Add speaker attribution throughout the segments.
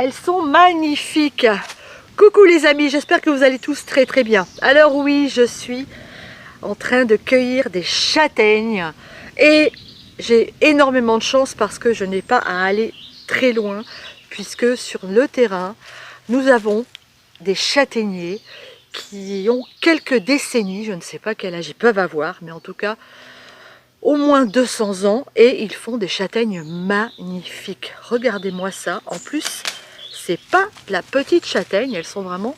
Speaker 1: Elles sont magnifiques. Coucou les amis, j'espère que vous allez tous très très bien. Alors oui, je suis en train de cueillir des châtaignes et j'ai énormément de chance parce que je n'ai pas à aller très loin puisque sur le terrain, nous avons des châtaigniers qui ont quelques décennies, je ne sais pas quel âge ils peuvent avoir, mais en tout cas au moins 200 ans et ils font des châtaignes magnifiques. Regardez-moi ça, en plus c'est pas la petite châtaigne, elles sont vraiment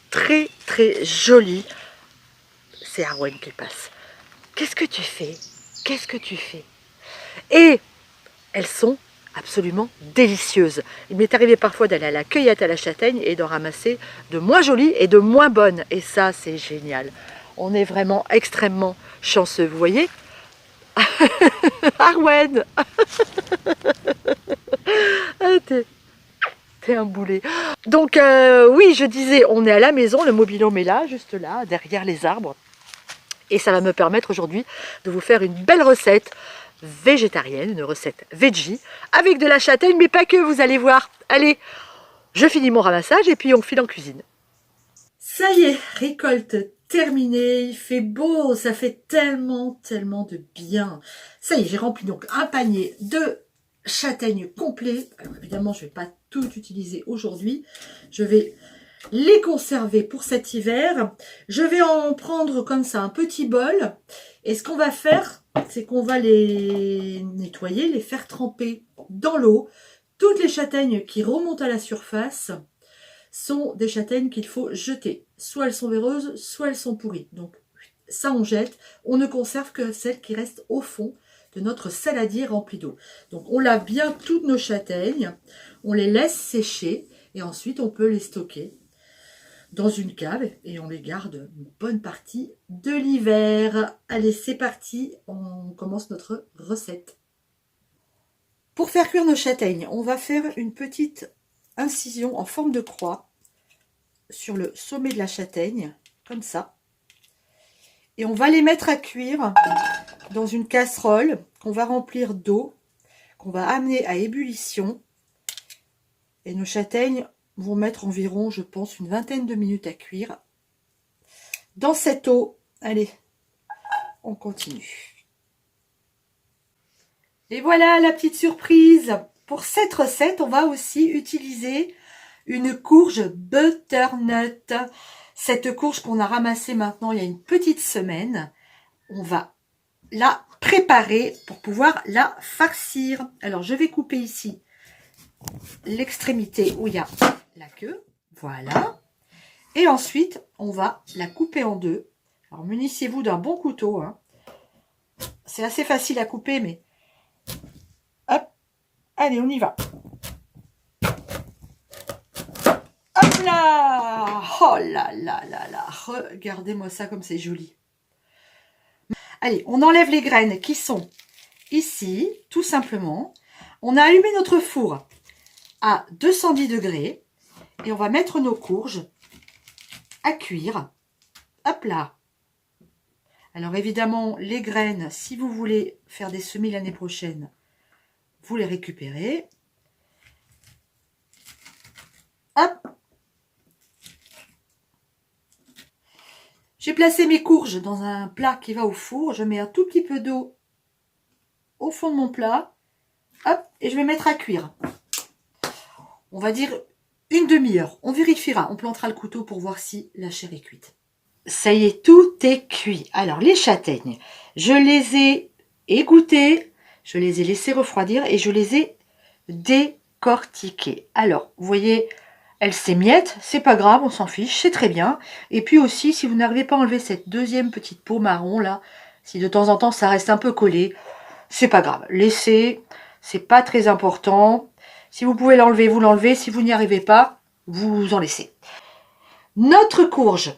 Speaker 1: très très jolies. C'est Arwen qui passe. Qu'est-ce que tu fais? Qu'est-ce que tu fais? Et elles sont absolument délicieuses. Il m'est arrivé parfois d'aller à la cueillette à la châtaigne et d'en ramasser de moins jolies et de moins bonnes. Et ça, c'est génial. On est vraiment extrêmement chanceux. Vous voyez? Arwen. T'es un boulet. Donc oui, je disais, on est à la maison, le mobil-home est là, juste là, derrière les arbres. Et ça va me permettre aujourd'hui de vous faire une belle recette végétarienne, une recette veggie, avec de la châtaigne, mais pas que, vous allez voir. Allez, je finis mon ramassage et puis on file en cuisine. Ça y est, récolte terminée, il fait beau, ça fait tellement de bien. Ça y est, j'ai rempli donc un panier de châtaignes complet. Alors évidemment, je ne vais pas tout utiliser aujourd'hui. Je vais les conserver pour cet hiver. Je vais en prendre comme ça un petit bol. Et ce qu'on va faire, c'est qu'on va les nettoyer, les faire tremper dans l'eau. Toutes les châtaignes qui remontent à la surface sont des châtaignes qu'il faut jeter. Soit elles sont véreuses, soit elles sont pourries. Donc ça on jette. On ne conserve que celles qui restent au fond de notre saladier rempli d'eau. Donc on lave bien toutes nos châtaignes. On les laisse sécher. Et ensuite on peut les stocker dans une cave et on les garde une bonne partie de l'hiver. Allez, c'est parti, on commence notre recette. Pour faire cuire nos châtaignes, on va faire une petite incision en forme de croix sur le sommet de la châtaigne, comme ça. Et on va les mettre à cuire dans une casserole qu'on va remplir d'eau, qu'on va amener à ébullition. Et nos châtaignes vont mettre environ, je pense, une vingtaine de minutes à cuire dans cette eau. Allez, on continue. Et voilà la petite surprise. Pour cette recette, on va aussi utiliser une courge butternut. Cette courge qu'on a ramassée maintenant il y a une petite semaine, on va la préparer pour pouvoir la farcir. Alors, je vais couper ici l'extrémité où il y a la queue, voilà, et ensuite on va la couper en deux. Alors munissez-vous d'un bon couteau, hein. C'est assez facile à couper, mais hop, allez, on y va. Hop là, oh là là là là, regardez-moi ça comme c'est joli. Allez, on enlève les graines qui sont ici, tout simplement. On a allumé notre four à 210 degrés et on va mettre nos courges à cuire. Hop là. Alors évidemment, les graines, si vous voulez faire des semis l'année prochaine, vous les récupérez. Hop. J'ai placé mes courges dans un plat qui va au four. Je mets un tout petit peu d'eau au fond de mon plat. Hop, et je vais mettre à cuire. On va dire une demi-heure. On vérifiera, on plantera le couteau pour voir si la chair est cuite. Ça y est, tout est cuit. Alors, les châtaignes, je les ai égouttées, je les ai laissées refroidir et je les ai décortiquées. Alors, vous voyez, elles s'émiettent, c'est pas grave, on s'en fiche, c'est très bien. Et puis aussi, si vous n'arrivez pas à enlever cette deuxième petite peau marron là, si de temps en temps ça reste un peu collé, c'est pas grave. Laissez, c'est pas très important. Si vous pouvez l'enlever, vous l'enlevez. Si vous n'y arrivez pas, vous en laissez. Notre courge,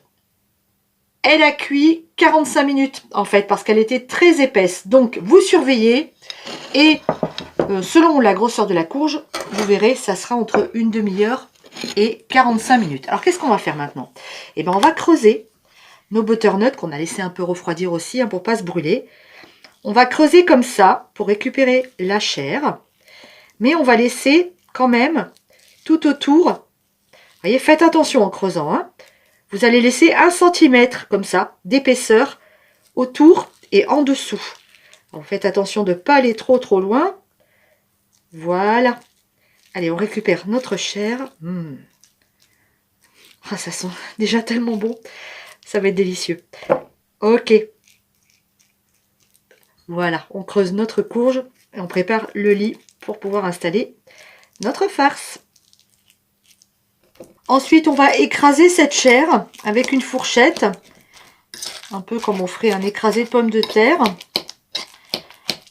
Speaker 1: elle a cuit 45 minutes en fait parce qu'elle était très épaisse. Donc vous surveillez et selon la grosseur de la courge, vous verrez, ça sera entre une demi-heure et 45 minutes. Alors qu'est-ce qu'on va faire maintenant? Eh bien on va creuser nos butternuts qu'on a laissé un peu refroidir aussi hein, pour ne pas se brûler. On va creuser comme ça pour récupérer la chair. Mais on va laisser quand même tout autour. Vous voyez, faites attention en creusant, hein. Vous allez laisser 1 cm comme ça d'épaisseur autour et en dessous. Alors, faites attention de ne pas aller trop loin. Voilà. Allez, on récupère notre chair. Ah, ça sent déjà tellement bon. Ça va être délicieux. Ok. Voilà, on creuse notre courge et on prépare le lit pour pouvoir installer notre farce. Ensuite, on va écraser cette chair avec une fourchette. Un peu comme on ferait un écrasé de pommes de terre.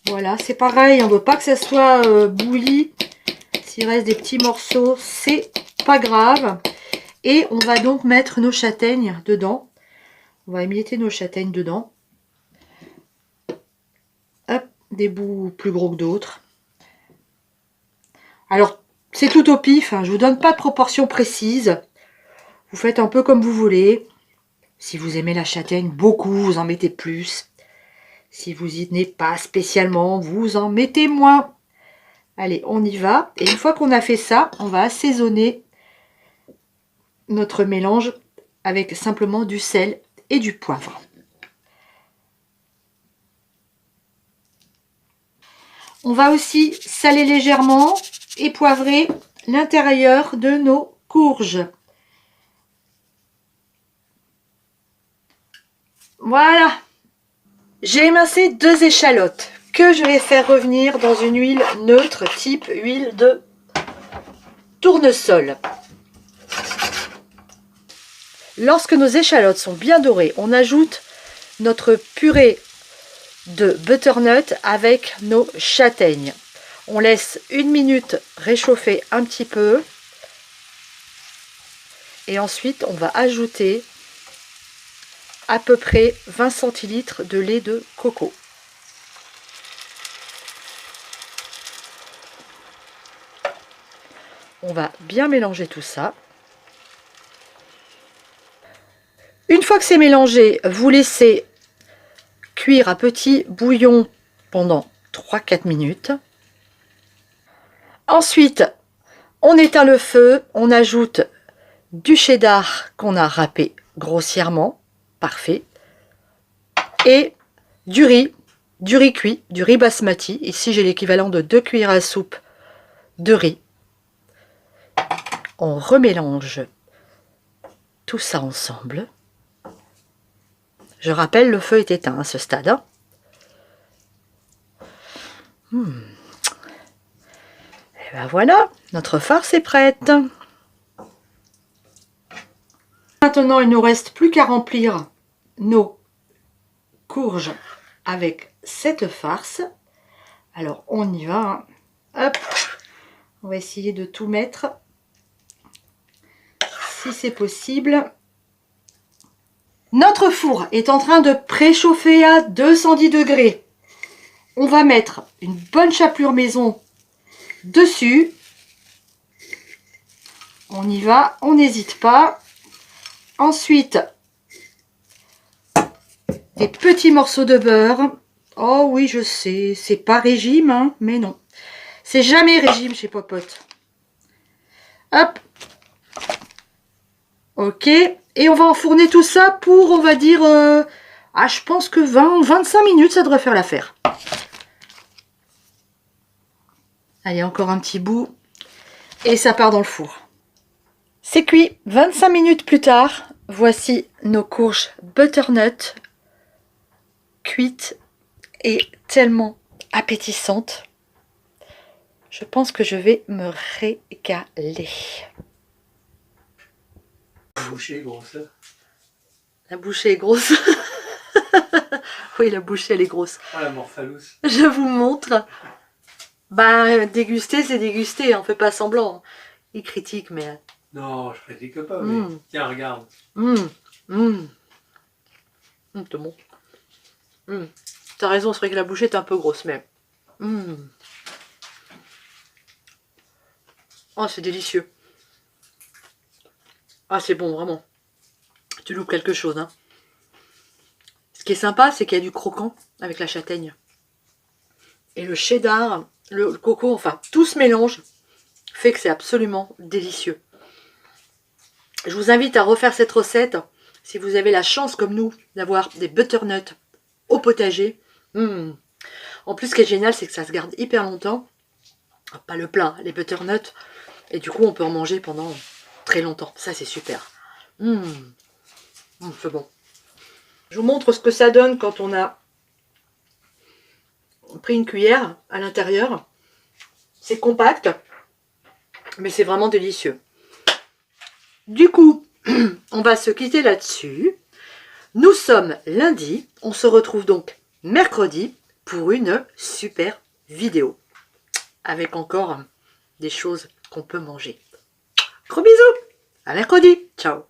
Speaker 1: Voilà, c'est pareil, on ne veut pas que ça soit bouilli. S'il reste des petits morceaux, c'est pas grave. Et on va donc mettre nos châtaignes dedans. On va émietter nos châtaignes dedans. Hop, des bouts plus gros que d'autres. Alors, c'est tout au pif, hein, je ne vous donne pas de proportion précise. Vous faites un peu comme vous voulez. Si vous aimez la châtaigne beaucoup, vous en mettez plus. Si vous y tenez pas spécialement, vous en mettez moins. Allez, on y va. Et une fois qu'on a fait ça, on va assaisonner notre mélange avec simplement du sel et du poivre. On va aussi saler légèrement et poivrer l'intérieur de nos courges. Voilà. J'ai émincé 2 échalotes que je vais faire revenir dans une huile neutre type huile de tournesol. Lorsque nos échalotes sont bien dorées, on ajoute notre purée de butternut avec nos châtaignes. On laisse 1 minute réchauffer un petit peu. Et ensuite, on va ajouter à peu près 20 centilitres de lait de coco. On va bien mélanger tout ça. Une fois que c'est mélangé, vous laissez cuire à petit bouillon pendant 3-4 minutes. Ensuite, on éteint le feu, on ajoute du cheddar qu'on a râpé grossièrement, parfait, et du riz cuit, du riz basmati. Ici, j'ai l'équivalent de 2 cuillères à soupe de riz. On remélange tout ça ensemble. Je rappelle, le feu est éteint à ce stade. Et ben voilà, notre farce est prête. Maintenant, il ne nous reste plus qu'à remplir nos courges avec cette farce. Alors, on y va. Hop, on va essayer de tout mettre, si c'est possible. Notre four est en train de préchauffer à 210 degrés. On va mettre une bonne chapelure maison dessus. On y va, on n'hésite pas. Ensuite, des petits morceaux de beurre. Oh oui, je sais, c'est pas régime, hein, mais non. C'est jamais régime chez Popote. Hop. Ok. Et on va enfourner tout ça pour, on va dire, je pense que 20-25 minutes, ça devrait faire l'affaire. Allez, encore un petit bout. Et ça part dans le four. C'est cuit. 25 minutes plus tard, voici nos courges butternut cuites et tellement appétissantes. Je pense que je vais me régaler.
Speaker 2: La bouchée est grosse.
Speaker 1: La bouchée est grosse. Oui, la bouchée, elle est grosse.
Speaker 2: Ah, la morphalous.
Speaker 1: Je vous montre. Bah, déguster, c'est déguster. On fait pas semblant. Il critique, mais...
Speaker 2: Non, je critique pas, mais tiens, regarde.
Speaker 1: C'est bon. T'as raison, c'est vrai que la bouchée est un peu grosse, mais... Oh, c'est délicieux. Ah, c'est bon, vraiment. Tu loupes quelque chose, hein. Ce qui est sympa, c'est qu'il y a du croquant avec la châtaigne. Et le cheddar, le coco, enfin, tout se mélange. fait que c'est absolument délicieux. Je vous invite à refaire cette recette si vous avez la chance comme nous d'avoir des butternuts au potager. En plus, ce qui est génial, c'est que ça se garde hyper longtemps. Pas le plein, les butternuts. Et du coup, on peut en manger pendant très longtemps. Ça, c'est super. C'est bon. Je vous montre ce que ça donne quand on a pris une cuillère à l'intérieur. C'est compact, mais c'est vraiment délicieux. Du coup, on va se quitter là-dessus. Nous sommes lundi. On se retrouve donc mercredi pour une super vidéo. Avec encore des choses qu'on peut manger. Gros bisous. À mercredi. Ciao.